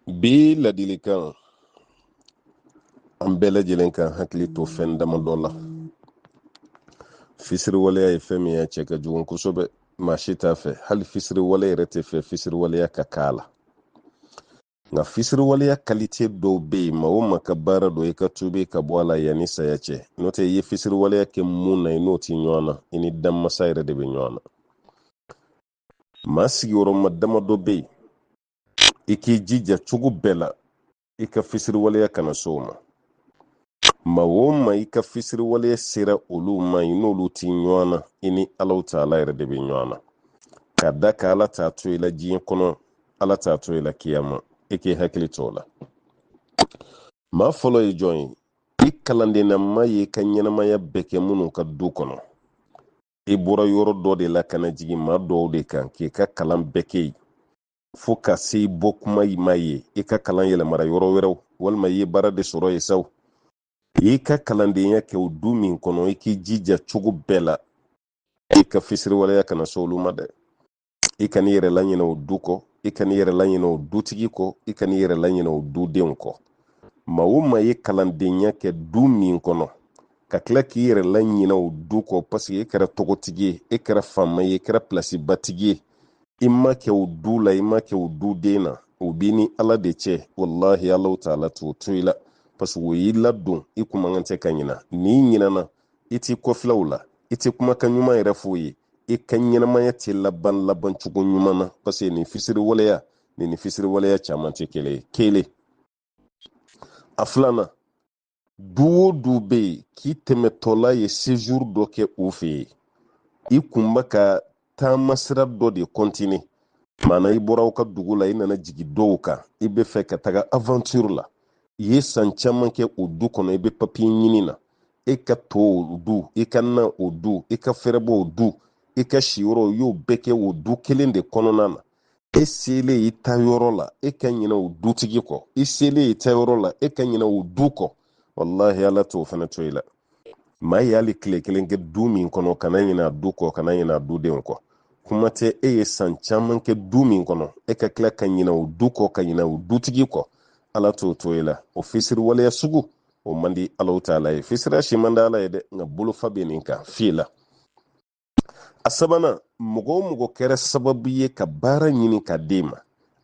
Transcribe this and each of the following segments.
Bi ladilikan an bɛɛ lajɛlen kan hakili to fɛn dama dɔ la. Fisiri waleya ye fɛn min ya cɛ ka jugu kosɛbɛ, maa si t'a fɛ. Hali fisiri waleya yɛrɛ tɛ fɛ fisiri waleya ka k'a la. Nka fisiri waleya kalite dɔw bɛ yen, maa o maa ka baara dɔ i ka tubi ka bɔ a la yanni saya cɛ. N'o tɛ i ye fisiri waleya kɛ mun na i n'o tɛ ɲɔgɔn na, i ni danmasa yɛrɛ de bɛ ɲɔgɔn na. Maa sigiyɔrɔma dama dɔ bɛ yen, i k'i jija cogo bɛɛ la i ka fisiri waleya kana so o ma. Ma o ma i ka fisiri waleya sera olu ma i n'olu ti ɲɔgɔn na, i ni Alahu Taala yɛrɛ de bɛ ɲɔgɔn na. Ka da ka Ala t'a to i la diɲɛ kɔnɔ, Ala t'a to i la kiyama. I k'i hakili to o la. Maa fɔlɔ ye jɔn ye? I kalandenna ye ka ɲɛnamaya bɛɛ kɛ minnu ka du kɔnɔ. I bɔra yɔrɔ dɔ de la ka na jigin maa dɔw de kan k'i ka kalan bɛɛ kɛ yen. Fo ka se bɔ kuma i ma ye i ka kalan yɛlɛmara yɔrɔ wɛrɛw, walima i ye baara de sɔrɔ ye saw. I ka kalandenya kɛ o du min kɔnɔ, i k'i jija cogo bɛɛ la i ka fisiri waleya kana so olu ma dɛ. I ka n'i yɛrɛ laɲinɛ o du kɔ, i ka n'i yɛrɛ laɲinɛ o dutigi kɔ, i ka n'i yɛrɛ laɲinɛ o dudenw kɔ. Maa o maa ye kalandenya kɛ du min kɔnɔ, ka tila k'i yɛrɛ laɲinɛ o du kɔ parce que i kɛra tɔgɔtigi ye, i kɛra faama ye, i kɛra pilasibatigi ye, i ma kɛ o du la, i ma kɛ o duden na, o b'i ni Ala de cɛ. Wallahi Alahu Taala t'o to i la. Parce que o y'i ladon i kun man kan tɛ ka ɲina. N'i ɲinana i t'i kɔfila o la, i tɛ kumakan ɲuman yɛrɛ f'o ye, i ka ɲɛnamaya tɛ laban cogo ɲuman na. Parce que nin fisiri waleya nin fisiri waleya caman tɛ kelen ye. Kelen, a filanan, du o du bɛ yen k'i tɛmɛtɔla ye séjour dɔ kɛ o fɛ yen, i kun bɛ ka taama sira dɔ de continuer. Maana i bɔra aw ka dugu la, i nana jigi dɔw kan, i bɛ fɛ ka taga aventure la. I ye san caman kɛ o du kɔnɔ, i bɛ papier ɲini na. I ka to o du, i ka na o du, i ka fɛrɛbɔ o du, i ka si yɔrɔ, i y'o bɛɛ kɛ o du kelen de kɔnɔna na. I selen i ta yɔrɔ la, i ka ɲinɛ o dutigi kɔ. I selen i ta yɔrɔ la, i ka ɲinɛ o du kɔ. Wallahi Ala t'o fana to i la. Maa ye hali tile kelen kɛ du min kɔnɔ, kana ɲinɛ a du kɔ, kana ɲinɛ a dudenw kɔ. Kuma tɛ e ye san caman kɛ du min kɔnɔ, e ka tila ka ɲinɛ o du kɔ, ka ɲinɛ o dutigi kɔ. Ala t'o to i la. O fisiri waleya sugu, o man di Alahu Taala ye. Fisira si man di Ala ye dɛ, nka bolofa bɛ nin kan fi la. A sabanan, mɔgɔ o mɔgɔ kɛra sababu ye ka baara ɲini ka d'e ma,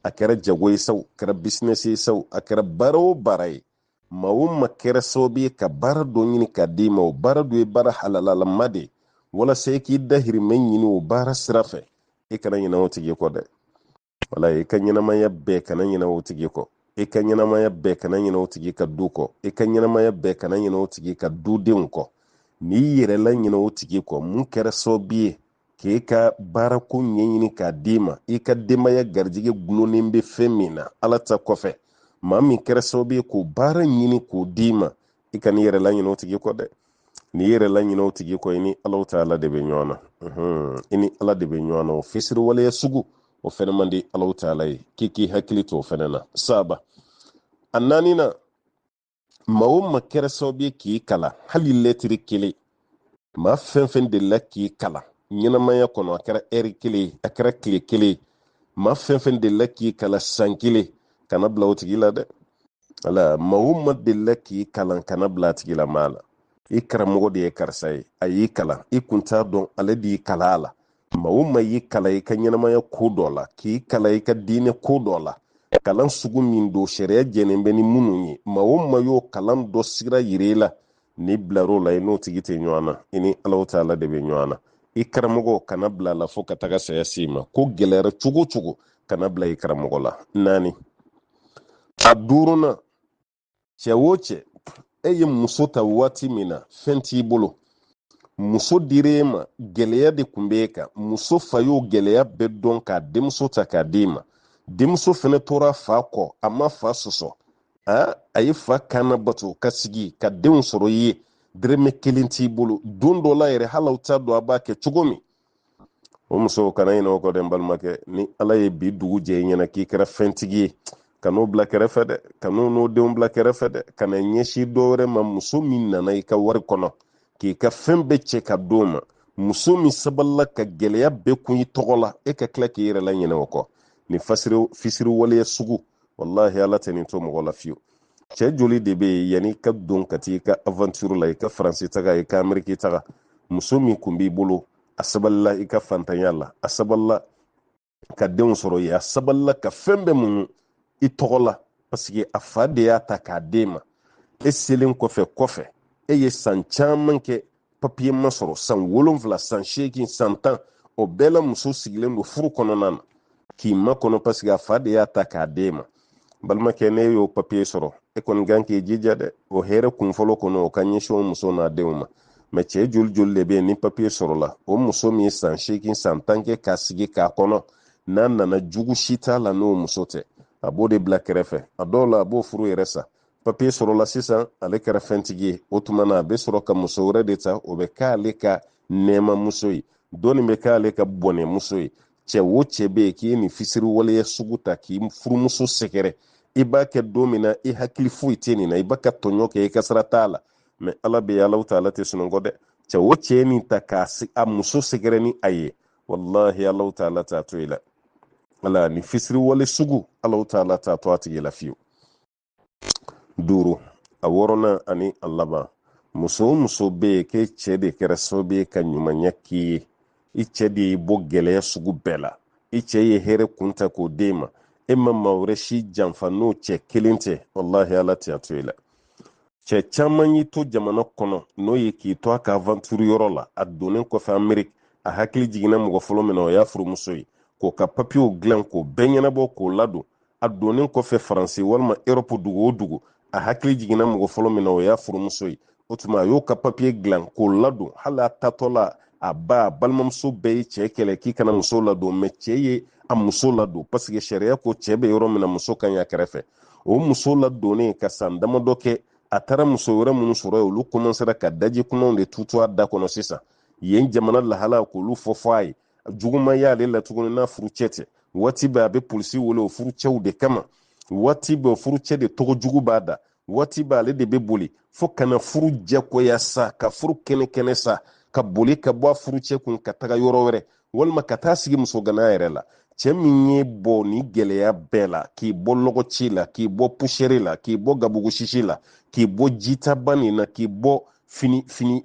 a kɛra jago ye saw, a kɛra business ye saw, a kɛra baara o baara ye, maa o maa kɛra sababu ye ka baara dɔ ɲini ka d'e ma, o baara dɔ ye baara halalalama de, walasa i k'i dahirimɛ ɲini o baara sira fɛ, i kana ɲinɛ o tigi kɔ dɛ. Wala, i ka ɲɛnamaya bɛɛ kana ɲinɛ o tigi kɔ, i ka ɲɛnamaya bɛɛ kana ɲinɛ o tigi ka du kɔ, i ka ɲɛnamaya bɛɛ kana ɲinɛ o tigi ka dudenw kɔ. N'i yɛrɛ la ɲinɛ o tigi kɔ, mun kɛra sababu ye k'e ka baarako ɲɛɲini k'a d'i ma, i ka denbaya garijɛgɛ gulonnen bɛ fɛn min na Ala ta kɔfɛ, maa min kɛra sababu ye k'o baara ɲini k'o d'i ma, i ka n'i yɛrɛ la ɲinɛ o tigi kɔ dɛ. N'i yɛrɛ la ɲinɛ o tigi kɔ, i ni Alahu Taala de bɛ ɲɔgɔn na. I ni Ala de bɛ ɲɔgɔn na. O fisiri waleya sugu, o fɛnɛ man di Alahu Taala ye. K'i hakili to o fɛnɛ na. Saba, a naaninan, maa o maa kɛra sababu ye k'i kalan hali lɛtiri kelen, maa fɛn fɛn delila k'i kalan ɲɛnamaya kɔnɔ, a kɛra ɛri kelen, a kɛra tile kelen, maa fɛn fɛn delila k'i kalan san kelen, kana bila o tigi la dɛ. Ala, maa o maa delila k'i kalan, kana bila a tigi la maa la. I karamɔgɔ de ye karisa ye, a y'i kalan, i kun t'a dɔn ale de y'i kalan a la. Maa o maa y'i kalan i ka ɲɛnamaya ko dɔ la, k'i kalan i ka diinɛ ko dɔ la, kalan sugu min don sariya jɛnnen bɛ ni minnu ye, maa o maa y'o kalan dɔ sira yira i la, n'i bilar'o la i n'o tigi tɛ ɲɔgɔn na, i ni Alahu Taala de bɛ ɲɔgɔn na. I karamɔgɔ kana bila a la fo ka taga saya s'i ma, ko gɛlɛyara cogo cogo kana bila i karamɔgɔ la. Naani, a duurunan, cɛ o cɛ, e ye muso ta waati min na fɛn t'i bolo, muso dir'e ma, gɛlɛya de kun b'e kan, muso fa y'o gɛlɛya bɛɛ dɔn k'a denmuso ta k'a d'e ma, denmuso fɛnɛ tora fa kɔ, a ma fa sɔsɔ, a ye fa kana bato ka sigi ka denw sɔrɔ i ye, dɛrɛmɛ kelen t'i bolo, don dɔ la yɛrɛ hali aw t'a dɔn a b'a kɛ cogo min. O muso kana ɲinɛ o kɔ dɛ n balimakɛ, ni Ala ye bi dugu jɛ i ɲɛna k'i kɛra fɛntigi ye, kan'o bila kɛrɛfɛ dɛ, kan'o n'o denw bila kɛrɛfɛ dɛ, kana ɲɛsin dɔ wɛrɛ ma, muso min nana i ka wari kɔnɔ k'i ka fɛn bɛɛ cɛ ka d'o ma, muso min sabalila ka gɛlɛya bɛɛ kun i tɔgɔ la, e ka tila k'i yɛrɛ la ɲinɛ o kɔ. Ni fisiri waleya sugu, wallahi ala tɛ nin to mɔgɔ la fiyewu. Cɛ joli de bɛ yen yanni ka don ka t'i ka aventure la i ka Faransi taga i ka Ameriki taga muso min kun b'i bolo a sabalila i ka fantanya la a sabalila ka denw sɔrɔ ye a sabalila ka fɛn bɛɛ muɲu i tɔgɔ la parce que a fa de y'a ta k'a d'e ma e selen kɔfɛ e ye san caman kɛ papiye ma sɔrɔ san 7 san 8 san 10 o bɛɛ la muso sigilen don furu kɔnɔna na k'i makɔnɔ parce que a fa de y'a ta k'a d'e ma balimakɛ ne y'o papiye sɔrɔ e kɔni kan k'i jija dɛ o hɛrɛ kunfɔlɔ kɔnɔ o ka ɲɛsin o muso n'a denw ma mais cɛ joli de bɛ yen ni papiye sɔrɔla o muso min ye san 8 san 10 kɛ k'a sigi k'a kɔnɔ n'a nana jugu si t'a la n'o muso tɛ a b'o de bila kɛrɛfɛ a dɔw la a b'o furu yɛrɛ sa papiye sɔrɔla sisan ale kɛra fɛntigi ye o tuma na a bɛ sɔrɔ ka muso wɛrɛ de ta o bɛ k'ale ka nɛɛma muso ye dɔɔni bɛ k'ale ka bɔnɛ muso ye cɛ o cɛ bɛ yen k'i ye nin fisiri waleya sugu ta k'i furumuso sɛgɛrɛ i b'a kɛ don min na i hakili foyi tɛ nin na i b'a ka tɔɲɔ kɛ i ka sira t'a la mais ala bɛ Alahu Taala tɛ sunɔgɔ dɛ cɛ o cɛ nin ta k'a a muso sɛgɛrɛ ni a ye wallahi Alahu Taala t'a to i la ala ni fisiri wale sugu Alahu Taala t'a to a tigi la fiyewu. 5 a 6nan ani a laban muso o muso bɛ yen k'e cɛ de kɛra sababu ye ka ɲumanya k'i ye i cɛ de y'i bɔ gɛlɛya sugu bɛɛ la i cɛ ye hɛrɛ kunta k'o d'e ma e ma maa wɛrɛ si janfa n'o cɛ kelen tɛ wallahi ala tɛ a to i la cɛ caman y'i to jamana kɔnɔ n'o ye k'i to a ka aventure yɔrɔ la a donnen kɔfɛ Ameriki a hakili jiginna mɔgɔ fɔlɔ min na o y'a furumuso ye k'o ka papiyew dilan k'o bɛɛ ɲɛnabɔ k'o ladon a donnen kɔfɛ Faransi walima Europe dugu o dugu a hakili jiginna mɔgɔ fɔlɔ min na o y'a furumuso ye o tuma a y'o ka papiye dilan k'o ladon hali a tatɔ la a ba balimamuso bɛɛ ye cɛ kɛlɛ k'i kana muso ladon mais cɛ ye a muso ladon parce que sariya ko cɛ bɛ yɔrɔ min na muso ka ɲi a kɛrɛfɛ o muso ladonnen ka san damadɔ kɛ a taara muso wɛrɛ minnu sɔrɔ yen olu commencera ka daji kunaw de tutu a da kɔnɔ sisan yen jamana lahala k'olu fɔ a ye juguman y'ale la tuguni n'a furu cɛ tɛ waati bɛɛ a bɛ polisi wele o furu cɛw de kama waati bɛɛ o furu cɛ de tɔgɔ jugu b'a da waati bɛɛ ale de bɛ boli fo kana furu jɛkoya sa ka furu kɛnɛ sa ka boli ka bɔ a furu cɛ kun ka taga yɔrɔ wɛrɛ walima ka taa sigi muso gana yɛrɛ la cɛ min ye bɔ ni gɛlɛya bɛɛ la k'i bɔ lɔgɔci la k'i bɔ pusɛri la k'i bɔ gabugusisi la k'i bɔ jitaba nin na k'i bɔ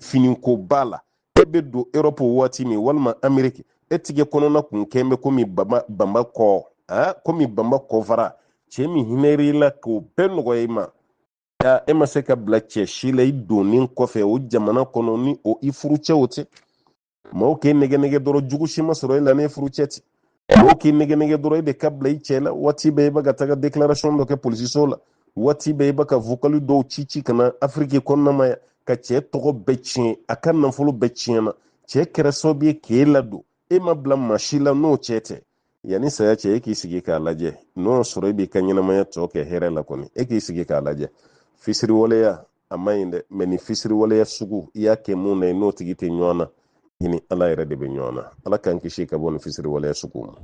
finikoba la e bɛ don Europe waati min walima Ameriki e tigɛ kɔnɔna kun kɛn bɛ komi bamba kɔfara cɛ min hinɛr'i la k'o bɛɛ nɔgɔya i ma e ma se ka bila cɛ si la i donnen kɔfɛ o jamana kɔnɔ ni o i furucɛw tɛ maaw k'e nɛgɛ dɔrɔn jugu si ma sɔrɔ e la ne furucɛ tɛ maaw k'e nɛgɛ dɔrɔn e de ka bila i cɛ la waati bɛɛ i bɛ ka taga déclaration dɔ kɛ polisiso la waati bɛɛ i bɛ ka vocal dɔw ci ka na Afiriki kɔnɔna ma ka cɛ tɔgɔ bɛɛ tiɲɛ a ka nafolo bɛɛ tiɲɛna cɛ kɛra sababu ye k'e ladon e ma bila maa si la n'o cɛ tɛ yanni saya cɛ e k'i sigi k'a lajɛ n'o sɔrɔ e b'i ka ɲɛnamaya tɔ kɛ hɛrɛ la kɔni e k'i sigi k'a lajɛ fisiri waleya a ma ɲi dɛ mais ni fisiri waleya sugu i y'a kɛ mun na n'o tigi tɛ ɲɔgɔn na i ni ala yɛrɛ de bɛ ɲɔgɔn na ala k'an kisi ka bɔ ni fisiri waleya sugu ma